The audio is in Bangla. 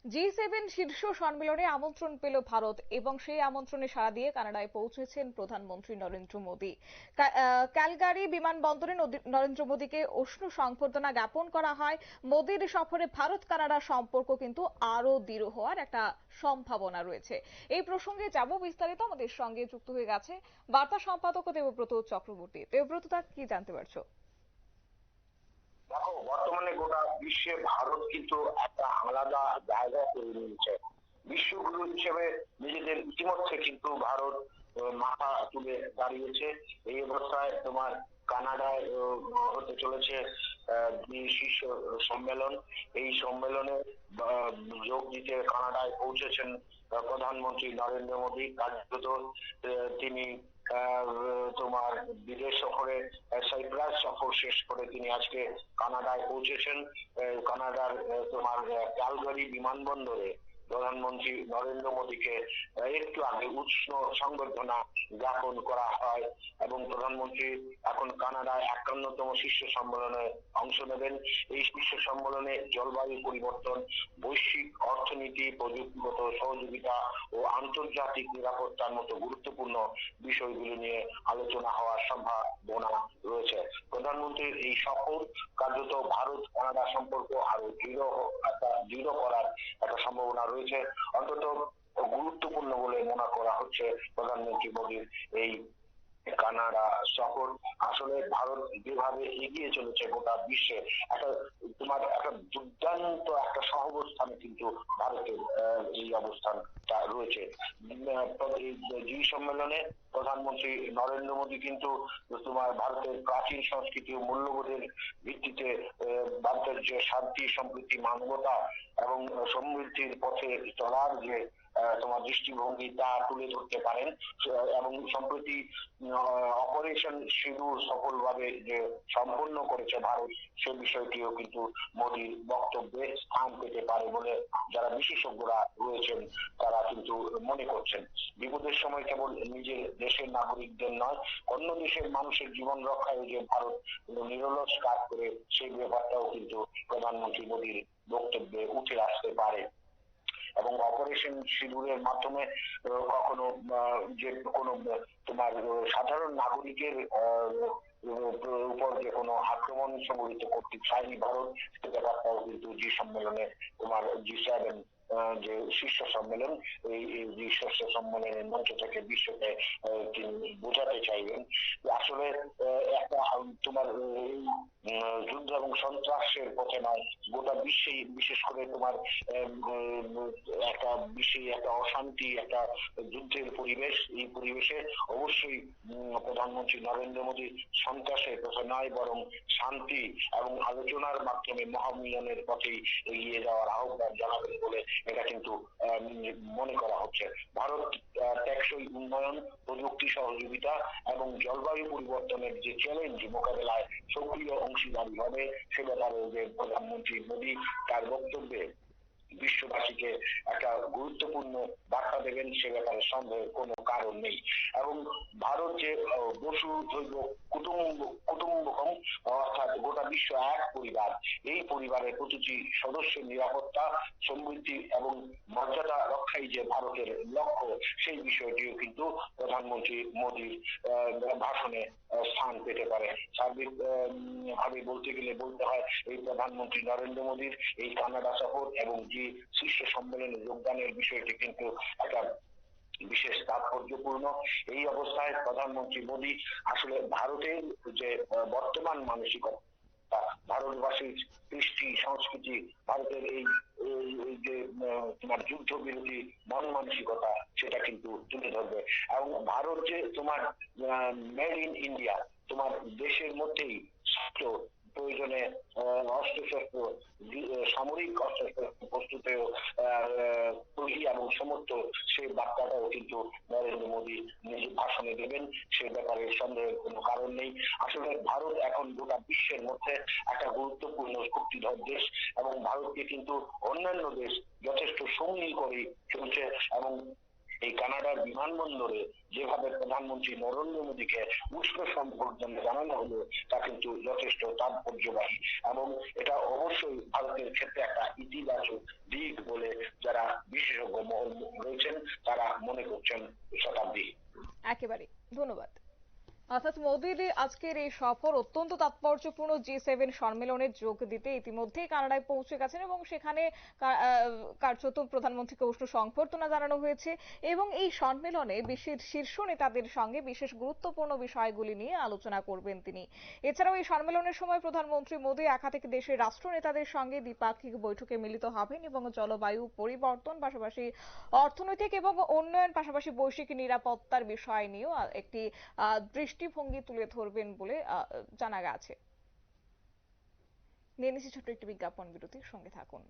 জি7 শীর্ষ সম্মেলনে আমন্ত্রণ পেল ভারত এবং সেই আমন্ত্রণে সাড়া দিয়ে কানাডায় পৌঁছেছেন প্রধানমন্ত্রী নরেন্দ্র মোদী। ক্যালগারি বিমানবন্দরে নরেন্দ্র মোদীকে উষ্ণ সংবর্ধনা জ্ঞাপন করা হয়। মোদীর সফরে ভারত কানাডা সম্পর্ক কিন্তু আরো দৃঢ় হওয়ার একটা সম্ভাবনা রয়েছে। এই প্রসঙ্গে যাব বিস্তারিত, আমাদের সঙ্গে যুক্ত হয়ে গেছে বার্তা সম্পাদক দেবব্রত চক্রবর্তী। দেবব্রত, তা কি জানতে পারছো? দেখো, বর্তমানে গোটা বিশ্বে ভারত কিন্তু একটা আলাদা জায়গা করে নিয়েছে। বিশ্বগুরু হিসেবে নিজেদের ইতিমধ্যে কিন্তু ভারত মাথা তুলে দাঁড়িয়েছে। এই অবস্থায় তোমার কানাডায় হতে চলেছে শীর্ষ সম্মেলন। এই সম্মেলনে যোগ দিতে কানাডায় পৌঁছেছেন প্রধানমন্ত্রী নরেন্দ্র মোদী। কার্যত তিনি তোমার বিদেশ সফরে সাইপ্রাস সফর শেষ করে তিনি আজকে কানাডায় পৌঁছেছেন। কানাডার তোমার ক্যালগারি বিমানবন্দরে প্রধানমন্ত্রী নরেন্দ্র মোদীকে একটু আগে উষ্ণ সংবর্ধনা জ্ঞাপন করা হয় এবং প্রধানমন্ত্রী এখন কানাডায় 51তম শীর্ষ সম্মেলনে অংশ নেবেন। এই শীর্ষ সম্মেলনে জলবায়ু পরিবর্তন, বৈশ্বিক অর্থনীতি, প্রযুক্তিগত সহযোগিতা ও আন্তর্জাতিক নিরাপত্তার মতো গুরুত্বপূর্ণ বিষয়গুলি নিয়ে আলোচনা হওয়ার সম্ভাবনা রয়েছে। প্রধানমন্ত্রীর এই সফর কার্যত ভারত কানাডা সম্পর্ক আরো দৃঢ় করার একটা সম্ভাবনা রয়েছে। অন্তত গুরুত্বপূর্ণ বলে মনে করা হচ্ছে প্রধানমন্ত্রী মোদীর এই কানাডা সফর। আসলে ভারত যেভাবে এগিয়ে চলেছে গোটা বিশ্বে, একটা তোমার একটা দুর্দান্ত একটা সহাবস্থানে কিন্তু ভারতের এই অবস্থানটা রয়েছে। জি সম্মেলনে প্রধানমন্ত্রী নরেন্দ্র মোদী কিন্তু তোমার ভারতের প্রাচীন সংস্কৃতি ও মূল্যবোধের ভিত্তিতে ভারতের যে শান্তি, সম্প্রীতি, মানবতা এবং সমৃদ্ধির পথে চলার যে তোমার দৃষ্টিভঙ্গি তা তুলে ধরতে পারেন। এবং সম্প্রতি অপারেশন সিঁদুর সফলভাবে যে সম্পন্ন করেছে ভারত, সে বিষয়টিও কিন্তু মোদীর বক্তব্যে স্থান পেতে পারে বলে যারা বিশেষজ্ঞরা রয়েছেন তারা কিন্তু মনে করছেন। বিপদের সময় কেবল নিজের দেশের নাগরিকদের নয়, অন্য দেশের মানুষের জীবন রক্ষায় যে ভারত নিরলস কাজ করে, সেই ব্যাপারটাও কিন্তু প্রধানমন্ত্রী মোদীর বক্তব্যে উঠে আসতে পারে। এবং অপারেশন সিঁদুরের মাধ্যমে কখনো যে কোনো তোমার সাধারণ নাগরিকের উপর যে কোনো আক্রমণ সংঘটিত করতে চায়নি ভারত, সে ব্যাপারটাও কিন্তু জি সম্মেলনে তোমার জি7 যে শীর্ষ সম্মেলন, এই শীর্ষ সম্মেলনের মঞ্চ থেকে বিশ্বকে তিনি বোঝাতে চাইবেন। আসলে একটা তোমার এই যুদ্ধ এবং সন্ত্রাসের পথে নয়, গোটা বিশ্বেই বিশেষ করে তোমার একটা বিশ্বে একটা অশান্তি, একটা যুদ্ধের পরিবেশ। এই পরিবেশে অবশ্যই প্রধানমন্ত্রী নরেন্দ্র মোদী সন্ত্রাসের পথে নয়, বরং শান্তি এবং আলোচনার মাধ্যমে মহামিলনের পথেই এগিয়ে যাওয়ার আহ্বান জানাবেন বলে এটা কিন্তু মনে করা হচ্ছে। ভারত টেকসই উন্নয়ন, প্রযুক্তি সহযোগিতা এবং জলবায়ু পরিবর্তনের যে চ্যালেঞ্জ মোকাবেলায় সক্রিয় অংশীদারি হবে, সে ব্যাপারে যে প্রধানমন্ত্রী মোদী তার বক্তব্যে বিশ্ববাসীকে একটা গুরুত্বপূর্ণ বার্তা দেবেন, সে ব্যাপারে সন্দেহের কোনো কারণ নেই। এবং ভারত যে বসুধৈব কুটুম্বকম, অর্থাৎ গোটা বিশ্ব এক পরিবার, এই পরিবারের প্রতিটি সদস্যের নিরাপত্তা, সমৃদ্ধি এবং মর্যাদা রক্ষাই যে ভারতের লক্ষ্য, সেই বিষয়টিও কিন্তু প্রধানমন্ত্রী মোদীর ভাষণে স্থান পেতে পারে। সার্বিক ভাবে বলতে গেলে বলতে হয়, এই প্রধানমন্ত্রী নরেন্দ্র মোদীর এই কানাডা সফর এবং যে শীর্ষ সম্মেলনে যোগদানের বিষয়টি কিন্তু একটা বিশেষ তাৎপর্যপূর্ণ। এই অবস্থায় প্রধানমন্ত্রী মোদী আসলে ভারতের যে বর্তমান মানসিকতা, ভারতবাসীর কৃষ্টি সংস্কৃতি, ভারতের এই যে তোমার যুদ্ধ বিরোধী মন মানসিকতা, সেটা কিন্তু তুলে ধরবে। এবং ভারত যে তোমার মেড ইন ইন্ডিয়া, তোমার দেশের মধ্যেই প্রয়োজনে অস্ত্রশস্ত্র, সামরিক অস্ত্রশস্ত্র প্রস্তুতেও তৈরি এবং সমর্থ, সেই বার্তাটাও কিন্তু নরেন্দ্র মোদী নিজের ভাষণে দেবেন, সে ব্যাপারে সন্দেহের কোনো কারণ নেই। আসলে ভারত এখন গোটা বিশ্বের মধ্যে একটা গুরুত্বপূর্ণ শক্তিধর দেশ এবং ভারতকে কিন্তু অন্যান্য দেশ যথেষ্ট সঙ্গী করে চলছে। এবং এই কানাডার বিমানবন্দরে যেভাবে প্রধানমন্ত্রী নরেন্দ্র মোদীকে উষ্ণ সম্বর্ধনা জানানো হলো, তা কিন্তু যথেষ্ট তাৎপর্যবাহী এবং এটা অবশ্যই ভারতের ক্ষেত্রে একটা ইতিবাচক দিক বলে রয়েছেন তারা মনে করছেন শতাব্দী। একেবারে ধন্যবাদ। অর্থাৎ মোদীর আজকের এই সফর অত্যন্ত তাৎপর্যপূর্ণ। G7 সম্মেলনে যোগ দিতে ইতিমধ্যেই কানাডায় পৌঁছে গেছেন এবং সেখানে কার্যত প্রধানমন্ত্রীকে উষ্ণ সংবর্ধনা জানানো হয়েছে এবং এই সম্মেলনে বিশ্বের শীর্ষ নেতাদের সঙ্গে বিশেষ গুরুত্বপূর্ণ বিষয়গুলি নিয়ে আলোচনা করবেন তিনি। এছাড়াও এই সম্মেলনের সময় প্রধানমন্ত্রী মোদী একাধিক দেশের রাষ্ট্র নেতাদের সঙ্গে দ্বিপাক্ষিক বৈঠকে মিলিত হবেন এবং জলবায়ু পরিবর্তন, পাশাপাশি অর্থনৈতিক এবং উন্নয়ন, পাশাপাশি বৈশ্বিক নিরাপত্তার বিষয় নিয়েও একটি দৃষ্টিভঙ্গি তুলে ধরবেন বলে জানা গেছে। নিয়ে নিচ্ছি ছোট্ট একটি বিজ্ঞাপন বিরতির সঙ্গে থাকুন।